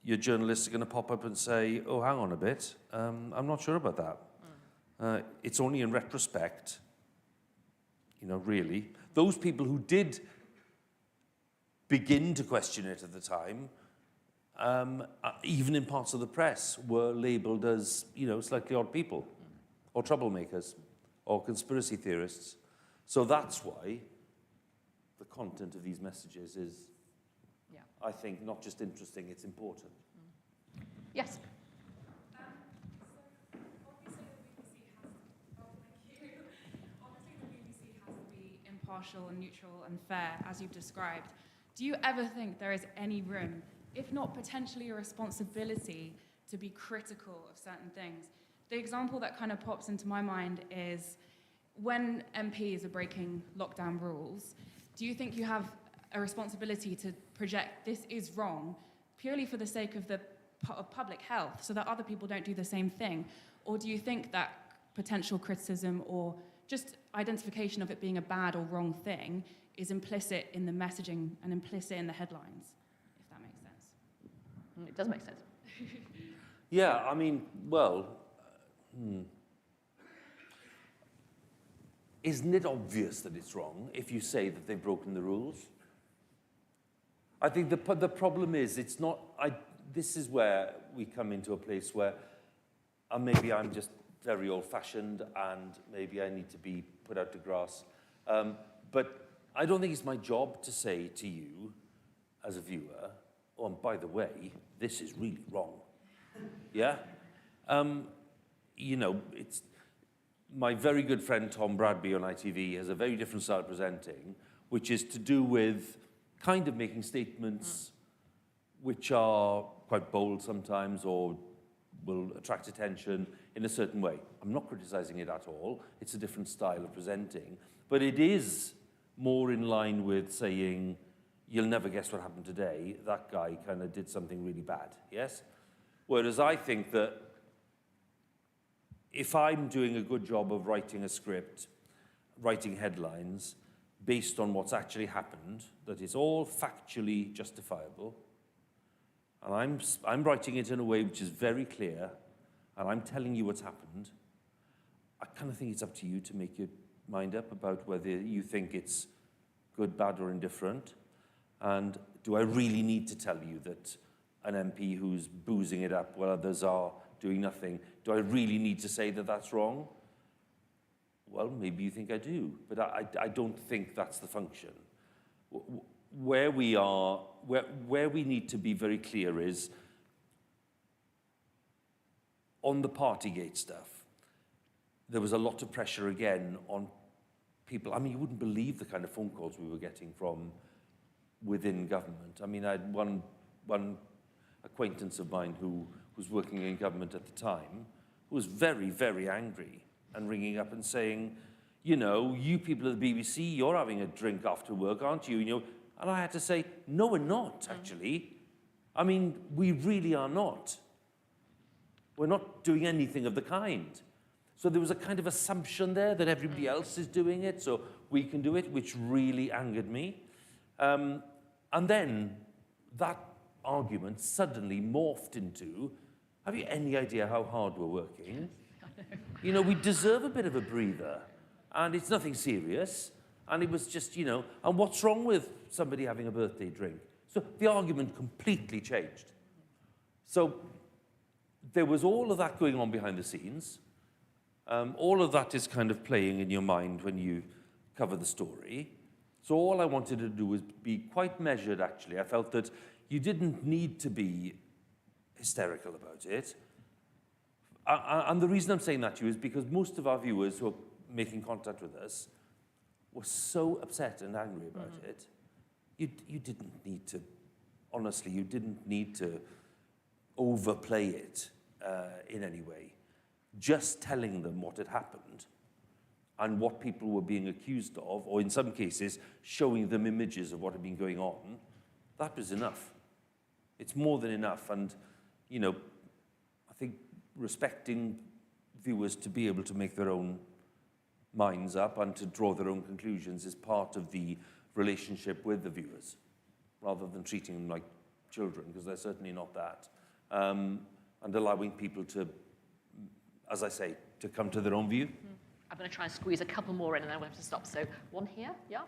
your journalists are going to pop up and say, oh, hang on a bit, I'm not sure about that. It's only in retrospect, you know, really. Those people who did begin to question it at the time, even in parts of the press, were labelled as, you know, slightly odd people, or troublemakers, or conspiracy theorists. So that's why the content of these messages is, I think, not just interesting, it's important. Yes. Obviously the BBC has to be impartial and neutral and fair, as you've described. do you ever think there is any room, if not potentially a responsibility, to be critical of certain things? The example that kind of pops into my mind is when MPs are breaking lockdown rules, do you think you have a responsibility to project this is wrong purely for the sake of of public health so that other people don't do the same thing? Or do you think that potential criticism or just identification of it being a bad or wrong thing is implicit in the messaging and implicit in the headlines, if that makes sense? It does make sense. Yeah, I mean, well, isn't it obvious that it's wrong if you say that they've broken the rules? I think the problem is it's not, this is where we come into a place where maybe I'm just very old-fashioned and maybe I need to be put out to grass. But I don't think it's my job to say to you as a viewer, oh, and by the way, this is really wrong. Yeah? You know, it's my very good friend Tom Bradby on ITV has a very different style of presenting, which is to do with kind of making statements which are quite bold sometimes or will attract attention in a certain way. I'm not criticizing it at all. It's a different style of presenting. But it is more in line with saying, you'll never guess what happened today. That guy kind of did something really bad, yes? Whereas I think that if I'm doing a good job of writing a script, writing headlines, based on what's actually happened, that is all factually justifiable, and I'm writing it in a way which is very clear, and I'm telling you what's happened, I kind of think it's up to you to make your mind up about whether you think it's good, bad, or indifferent. And do I really need to tell you that an MP who's boozing it up while others are doing nothing, do I really need to say that that's wrong? Well, maybe you think I do, but I don't think that's the function. Where we are, where we need to be very clear is on the Partygate stuff. There was a lot of pressure again on people. I mean, you wouldn't believe the kind of phone calls we were getting from within government. I mean, I had one acquaintance of mine who was working in government at the time who was very, very angry and ringing up and saying, you know, you people at the BBC, you're having a drink after work, aren't you? You know, and I had to say, no, we're not, actually. I mean, we really are not. We're not doing anything of the kind. So there was a kind of assumption there that everybody else is doing it, so we can do it, which really angered me. And then that argument suddenly morphed into, have you any idea how hard we're working? You know, we deserve a bit of a breather, and it's nothing serious. And it was just, you know, and what's wrong with somebody having a birthday drink? So the argument completely changed. So there was all of that going on behind the scenes. All of that is kind of playing in your mind when you cover the story. So all I wanted to do was be quite measured, actually. I felt that you didn't need to be hysterical about it. And the reason I'm saying that to you is because most of our viewers who are making contact with us were so upset and angry about it. You didn't need to, honestly, you didn't need to overplay it in any way. Just telling them what had happened and what people were being accused of, or in some cases, showing them images of what had been going on, that was enough. It's more than enough. And, you know, I think respecting viewers to be able to make their own minds up and to draw their own conclusions is part of the relationship with the viewers, rather than treating them like children, because they're certainly not that. And allowing people to, as I say, to come to their own view. I'm going to try and squeeze a couple more in and then we'll have to stop. So one here, yeah?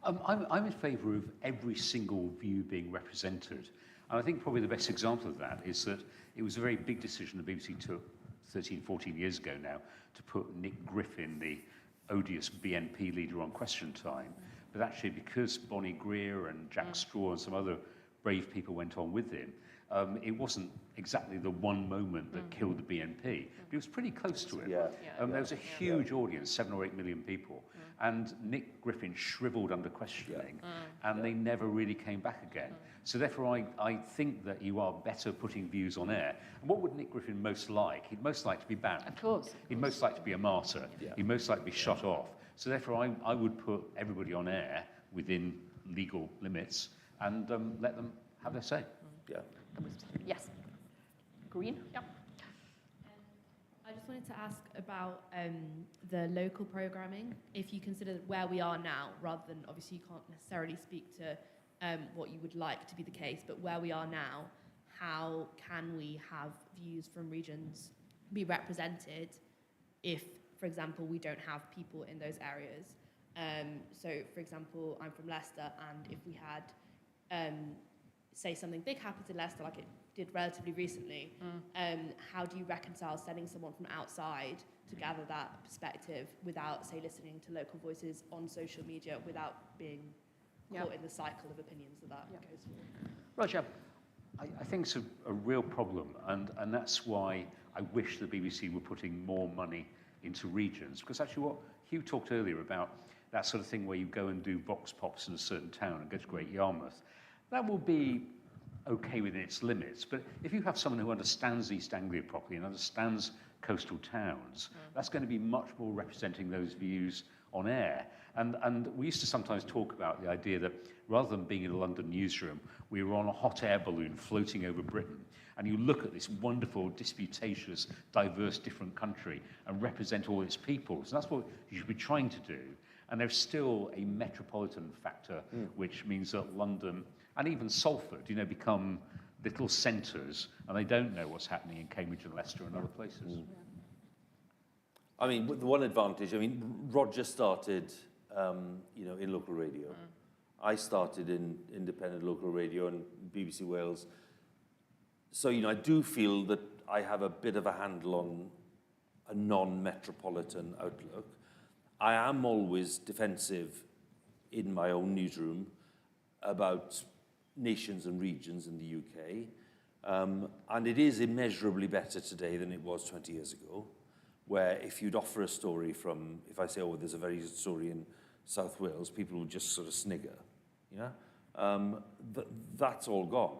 I'm in favour of every single view being represented. And I think probably the best example of that is that it was a very big decision the BBC took 13, 14 years ago now to put Nick Griffin, the odious BNP leader, on Question Time, But actually, because Bonnie Greer and Jack Straw and some other brave people went on with him, it wasn't exactly the one moment that killed the BNP, but it was pretty close to it. Yeah. There was a huge audience, 7 or 8 million people, and Nick Griffin shriveled under questioning, and they never really came back again. So therefore, I think that you are better putting views on air. And what would Nick Griffin most like? He'd most like to be banned. Of course. He'd most like to be a martyr. He'd most like to be shut off. So therefore, I would put everybody on air within legal limits and let them have their say. Yeah. Yes. Green? Yep. I just wanted to ask about the local programming. If you consider where we are now, rather than, obviously you can't necessarily speak to what you would like to be the case, but where we are now, how can we have views from regions be represented if, for example, we don't have people in those areas? So, for example, I'm from Leicester, and if we had, say, something big happened in Leicester, like it did relatively recently, how do you reconcile sending someone from outside to gather that perspective without, say, listening to local voices on social media, without being caught in the cycle of opinions that goes through? Roger. I think it's a real problem, and that's why I wish the BBC were putting more money into regions, because actually what Hugh talked earlier about, that sort of thing where you go and do vox pops in a certain town and go to Great Yarmouth, that will be okay within its limits. But if you have someone who understands East Anglia properly and understands coastal towns, that's going to be much more representing those views on air. And we used to sometimes talk about the idea that rather than being in a London newsroom, we were on a hot air balloon floating over Britain. And you look at this wonderful, disputatious, diverse, different country and represent all its peoples. And that's what you should be trying to do. And there's still a metropolitan factor, which means that London and even Salford, become little centres, and they don't know what's happening in Cambridge and Leicester and other places. I mean, the one advantage, Roger started, in local radio. I started in independent local radio and BBC Wales. So, I do feel that I have a bit of a handle on a non-metropolitan outlook. I am always defensive in my own newsroom about nations and regions in the UK. And it is immeasurably better today than it was 20 years ago, where if you'd offer a story from, if I say, oh, there's a very good story in South Wales, people would just sort of snigger. That's all gone.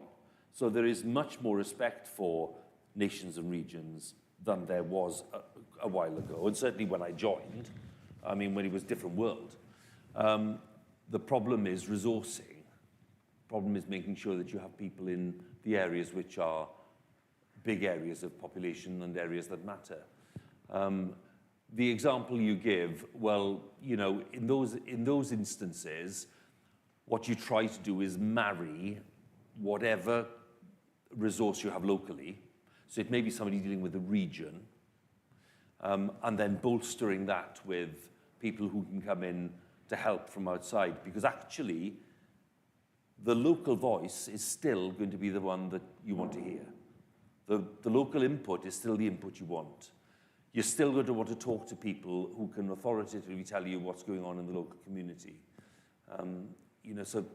So there is much more respect for nations and regions than there was a while ago. And certainly when I joined, when it was a different world. The problem is resourcing. The problem is making sure that you have people in the areas which are big areas of population and areas that matter. The example you give, well, in those instances, what you try to do is marry whatever resource you have locally. So it may be somebody dealing with a region, and then bolstering that with people who can come in to help from outside, because actually the local voice is still going to be the one that you want to hear. The local input is still the input you want. You're still going to want to talk to people who can authoritatively tell you what's going on in the local community. So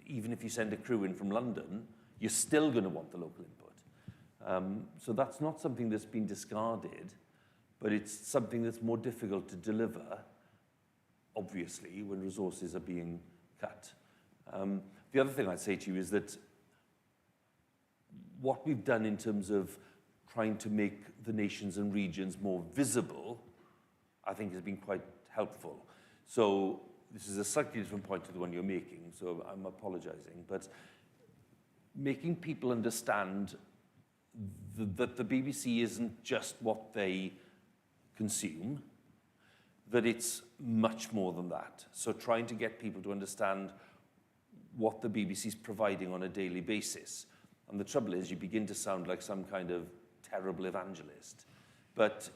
even if you send a crew in from London, you're still going to want the local input. So that's not something that's been discarded, but it's something that's more difficult to deliver, obviously, when resources are being cut. The other thing I'd say to you is that what we've done in terms of trying to make the nations and regions more visible, I think has been quite helpful. So this is a slightly different point to the one you're making, so I'm apologizing, but making people understand that the BBC isn't just what they consume, that it's much more than that. So trying to get people to understand what the BBC is providing on a daily basis. And the trouble is, you begin to sound like some kind of terrible evangelist. But,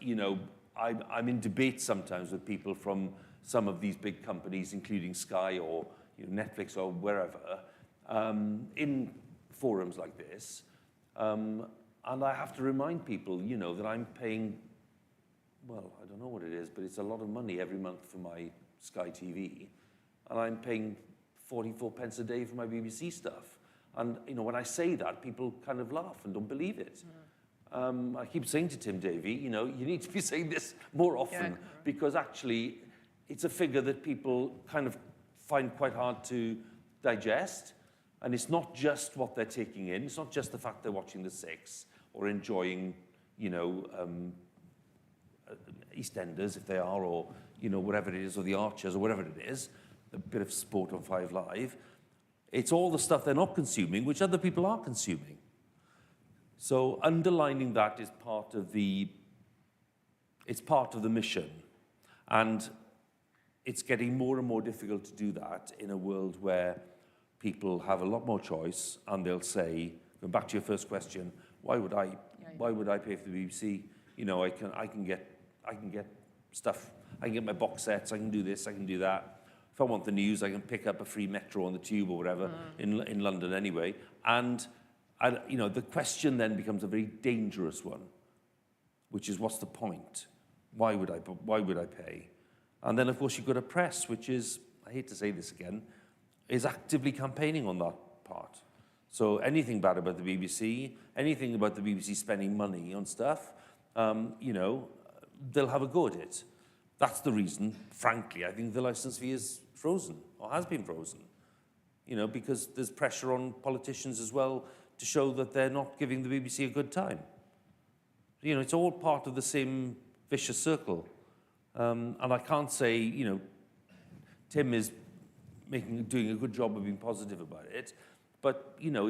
I'm in debate sometimes with people from some of these big companies, including Sky or Netflix or wherever, in forums like this. And I have to remind people, that I'm paying, well, I don't know what it is, but it's a lot of money every month for my Sky TV. and I'm paying 44 pence a day for my BBC stuff. And, you know, when I say that, people kind of laugh and don't believe it. I keep saying to Tim Davie, you know, you need to be saying this more often, because actually it's a figure that people kind of find quite hard to digest. And it's not just what they're taking in. It's not just the fact they're watching The Six or enjoying, you know, EastEnders, if they are, or, you know, whatever it is, or The Archers, or whatever it is, a bit of sport on 5 Live. It's all the stuff they're not consuming, which other people are consuming. So underlining that is part of the mission. And it's getting more and more difficult to do that in a world where people have a lot more choice, and they'll say, going back to your first question, why would I pay for the BBC? You know, I can get stuff, I can get my box sets, I can do this, I can do that. If I want the news, I can pick up a free metro on the tube or whatever in London anyway. And you know, the question then becomes a very dangerous one, which is, what's the point? Why would I pay? And then, of course, you've got a press, which is, I hate to say this again, is actively campaigning on that part. So anything bad about the BBC, anything about the BBC spending money on stuff, you know, they'll have a go at it. That's the reason, frankly, I think the licence fee is frozen, or has been frozen. You know, because there's pressure on politicians as well to show that they're not giving the BBC a good time. You know, it's all part of the same vicious circle. And I can't say, you know, Tim is doing a good job of being positive about it, but, you know,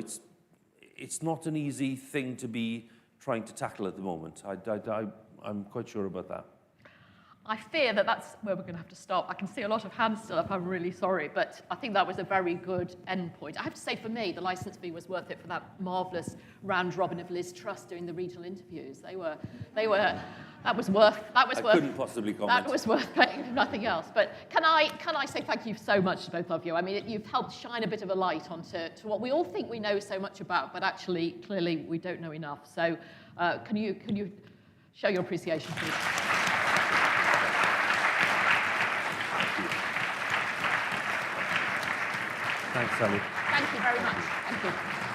it's not an easy thing to be trying to tackle at the moment. I'm quite sure about that. I fear that that's where we're going to have to stop. I can see a lot of hands still up. I'm really sorry, but I think that was a very good end point. I have to say, for me, the licence fee was worth it for that marvellous round robin of Liz Truss doing the regional interviews. That was worth. I couldn't possibly comment. That was worth paying, if nothing else. But can I say thank you so much to both of you? I mean, you've helped shine a bit of a light onto what we all think we know so much about, but actually, clearly, we don't know enough. So, can you show your appreciation, please? Thanks, Sally. Thank you very much. Thank you.